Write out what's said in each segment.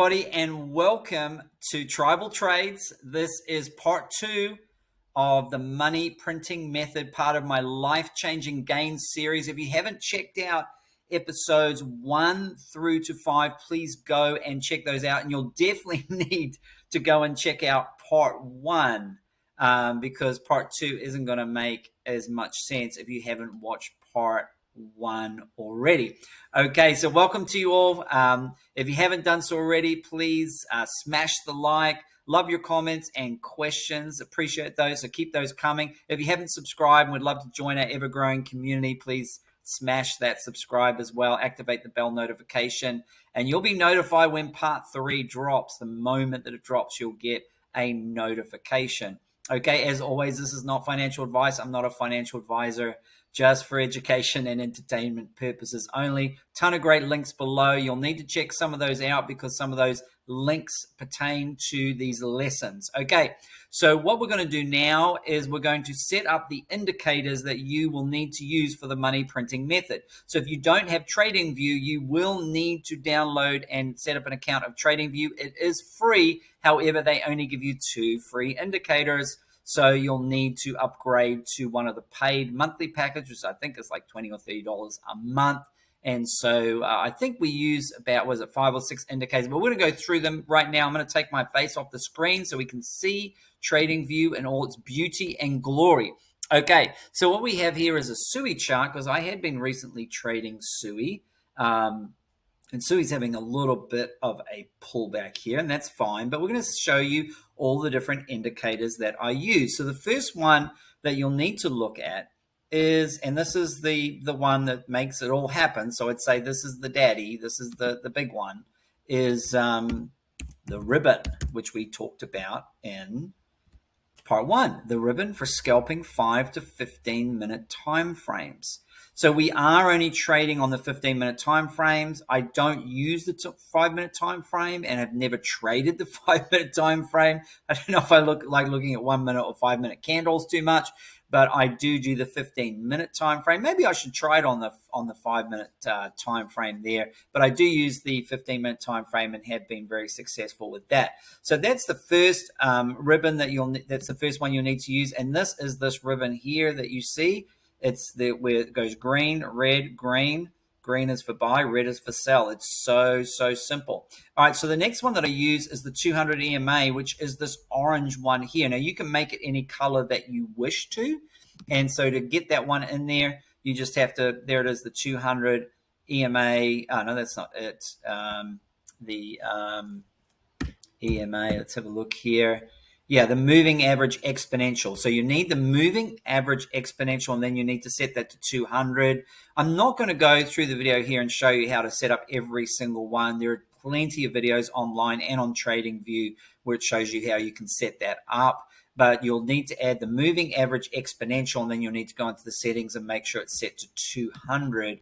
Everybody, and welcome to Tribal Trades. This is part 2 of the money printing method, part of my life-changing gains series. If you haven't checked out episodes 1 through to 5, please go and check those out. And you'll definitely need to go and check out part 1 because part 2 isn't going to make as much sense if you haven't watched part 1 already. Okay, so welcome to you all. If you haven't done so already, please smash the like. Love your comments and questions. Appreciate those, so keep those coming. If you haven't subscribed and would love to join our ever-growing community, please smash that subscribe as well. Activate the bell notification, and you'll be notified when part 3 drops. The moment that it drops, you'll get a notification. Okay, as always, this is not financial advice. I'm not a financial advisor, just for education and entertainment purposes only. Ton of great links below. You'll need to check some of those out because some of those links pertain to these lessons. Okay, so what we're going to do now is we're going to set up the indicators that you will need to use for the money printing method. So if you don't have TradingView, you will need to download and set up an account of TradingView. It is free. However, they only give you 2 free indicators. So you'll need to upgrade to one of the paid monthly packages, which I think is like $20 or $30 a month. And so I think we use about, 5 or 6 indicators, but we're going to go through them right now. I'm going to take my face off the screen so we can see TradingView in all its beauty and glory. Okay, so what we have here is a SUI chart because I had been recently trading SUI. And SUI's having a little bit of a pullback here, and that's fine. But we're going to show you all the different indicators that I use. So the first one that you'll need to look at is, and this is the one that makes it all happen. So I'd say this is the daddy. This is the big one, is the ribbon, which we talked about in part 1. The ribbon for scalping 5 to 15 minute time frames. So we are only trading on the 15-minute time frames. I don't use the 5-minute time frame and have never traded the 5-minute time frame. I don't know if I look like looking at 1-minute or 5-minute candles too much, but I do the 15-minute time frame. Maybe I should try it on the 5-minute time frame there, but I do use the 15-minute time frame and have been very successful with that. So that's the first ribbon that's the first one you'll need to use, and this is this ribbon here that you see. It's where it goes green, red, green. Green is for buy, red is for sell. It's so simple. All right, so the next one that I use is the 200 EMA, which is this orange one here. Now, you can make it any color that you wish to. And so to get that one in there, you just have to, there it is, the 200 EMA. Oh, no, that's not it. EMA, let's have a look here. Yeah, the moving average exponential. So you need the moving average exponential, and then you need to set that to 200. I'm not going to go through the video here and show you how to set up every single one. There are plenty of videos online and on TradingView where it shows you how you can set that up. But you'll need to add the moving average exponential, and then you'll need to go into the settings and make sure it's set to 200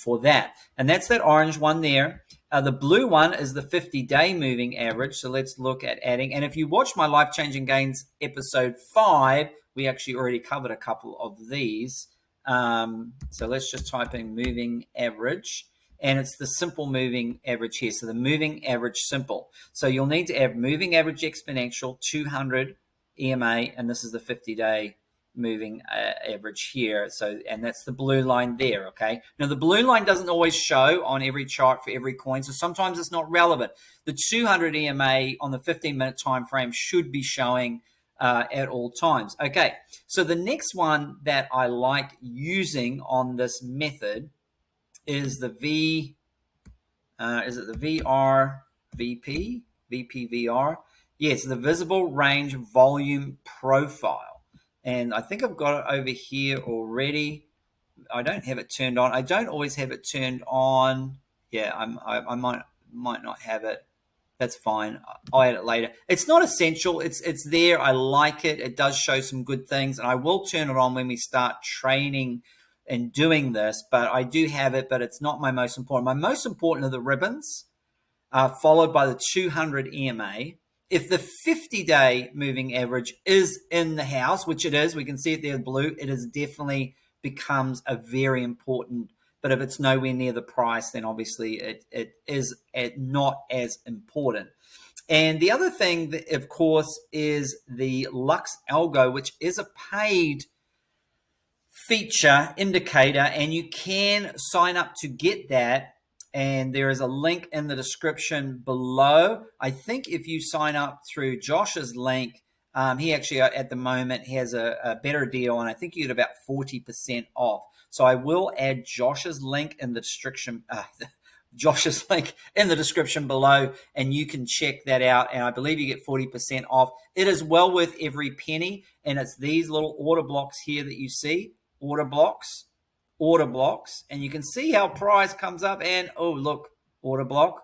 for that. And that's that orange one there. The blue one is the 50-day moving average. So let's look at adding. And if you watch my Life Changing Gains episode 5, we actually already covered a couple of these. So let's just type in moving average. And it's the simple moving average here. So the moving average simple. So you'll need to add moving average exponential, 200 EMA, and this is the 50-day moving average here. So, and that's the blue line there. Okay, now the blue line doesn't always show on every chart for every coin, so sometimes it's not relevant. The 200 EMA on the 15-minute time frame should be showing at all times. Okay, so the next one that I like using on this method is the is it the VPVR? Yes, the visible range volume profile. And I think I've got it over here already. I don't have it turned on. I don't always have it turned on. Yeah, I might not have it. That's fine. I'll add it later. It's not essential. It's there. I like it. It does show some good things, and I will turn it on when we start training and doing this. But I do have it, but it's not my most important. My most important are the ribbons, followed by the 200 EMA. If the 50-day moving average is in the house, which it is, we can see it there, blue, it is definitely becomes a very important But if it's nowhere near the price, then obviously it is not as important. And the other thing, that, of course, is the Lux Algo, which is a paid feature indicator, and you can sign up to get that. And there is a link in the description below. I think if you sign up through Josh's link, he actually at the moment has a better deal, and I think you get about 40% off. So I will add Josh's link in the description. Josh's link in the description below, and you can check that out. And I believe you get 40% off. It is well worth every penny, and it's these little order blocks here that you see. Order blocks, and you can see how price comes up, and oh look, order block,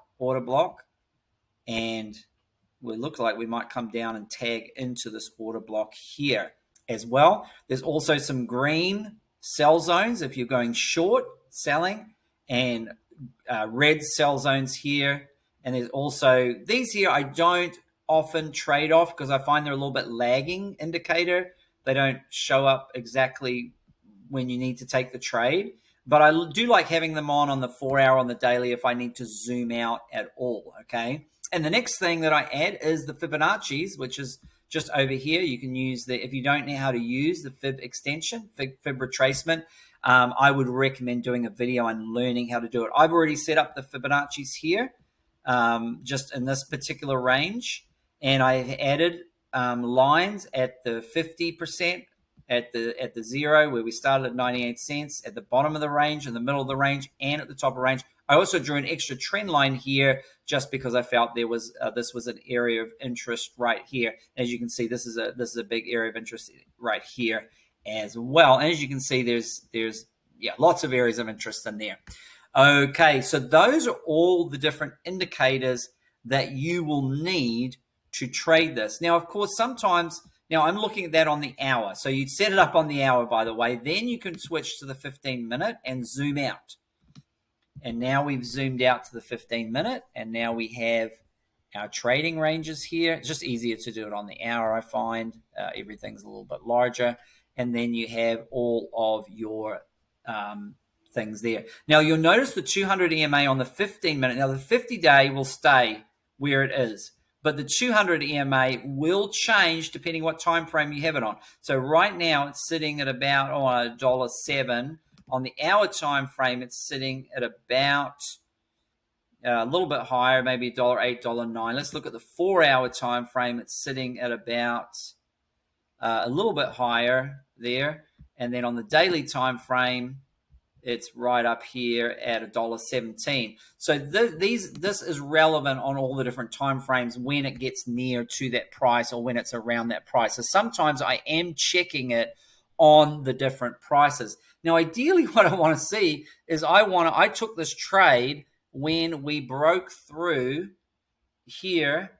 and it looks like we might come down and tag into this order block here as well. There's also some green sell zones if you're going short selling, and red sell zones here. And there's also these here I don't often trade off because I find they're a little bit lagging indicator. They don't show up exactly when you need to take the trade, but I do like having them on the 4 hour on the daily if I need to zoom out at all. Okay. And the next thing that I add is the Fibonacci's, which is just over here. You can use if you don't know how to use the Fib extension, Fib retracement, I would recommend doing a video on learning how to do it. I've already set up the Fibonacci's here, just in this particular range, and I've added lines at the 50%, at the 0 where we started at 98 cents, at the bottom of the range, in the middle of the range, and at the top of the range. I also drew an extra trend line here just because I felt there was this was an area of interest right here. As you can see, this is a big area of interest right here as well. And as you can see, there's lots of areas of interest in there. Okay, so those are all the different indicators that you will need to trade this. Now, of course, sometimes. Now, I'm looking at that on the hour. So you'd set it up on the hour, by the way. Then you can switch to the 15-minute and zoom out. And now we've zoomed out to the 15-minute. And now we have our trading ranges here. It's just easier to do it on the hour, I find. Everything's a little bit larger. And then you have all of your things there. Now, you'll notice the 200 EMA on the 15-minute. Now, the 50-day will stay where it is. But the 200 EMA will change depending what time frame you have it on. So right now it's sitting at about $1.07. On the hour time frame, it's sitting at about a little bit higher, maybe $1.08, $1.09. Let's look at the 4 hour time frame. It's sitting at about a little bit higher there. And then on the daily time frame, it's right up here at $1.17. So this is relevant on all the different time frames when it gets near to that price or when it's around that price. So sometimes I am checking it on the different prices. Now, ideally, what I want to see is I took this trade when we broke through here.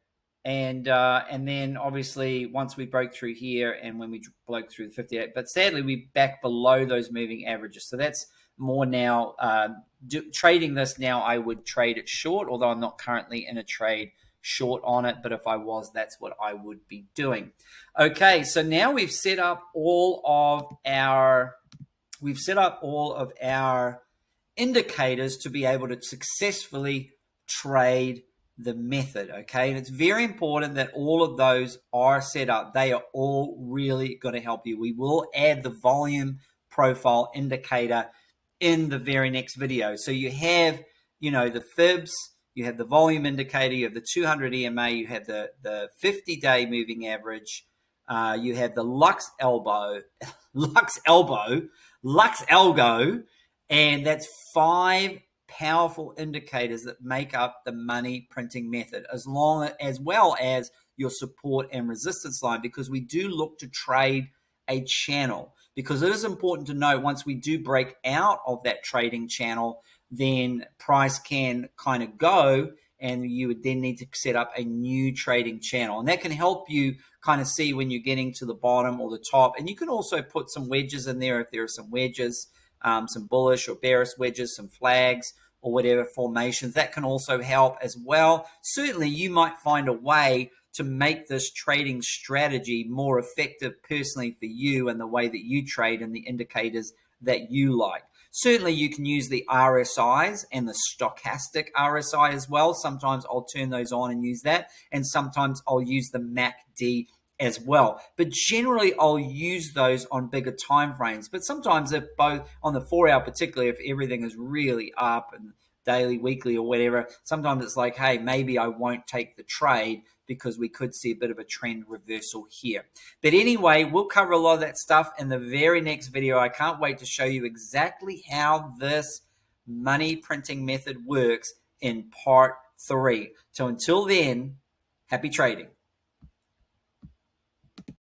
And then obviously once we broke through here and when we broke through the 58, but sadly we're back below those moving averages. So that's more now trading this now. I would trade it short, although I'm not currently in a trade short on it. But if I was, that's what I would be doing. Okay, so now we've set up all of our indicators to be able to successfully trade the method. Okay, and it's very important that all of those are set up. They are all really going to help you. We will add the volume profile indicator in the very next video. So you have, the fibs, you have the volume indicator, you have the 200 EMA, you have the 50-day moving average, you have the Lux Algo, and that's 5 powerful indicators that make up the money printing method, as well as your support and resistance line, because we do look to trade a channel. Because it is important to know once we do break out of that trading channel, then price can kind of go, and you would then need to set up a new trading channel. And that can help you kind of see when you're getting to the bottom or the top. And you can also put some wedges in there if there are some wedges, some bullish or bearish wedges, some flags or whatever formations. That can also help as well. Certainly, you might find a way to make this trading strategy more effective personally for you and the way that you trade and the indicators that you like. Certainly you can use the RSIs and the stochastic RSI as well. Sometimes I'll turn those on and use that, and sometimes I'll use the MACD as well. But generally I'll use those on bigger time frames. But sometimes if both on the 4 hour, particularly if everything is really up and daily, weekly, or whatever, sometimes it's like, hey, maybe I won't take the trade because we could see a bit of a trend reversal here. But anyway, we'll cover a lot of that stuff in the very next video. I can't wait to show you exactly how this money printing method works in part 3. So until then, happy trading.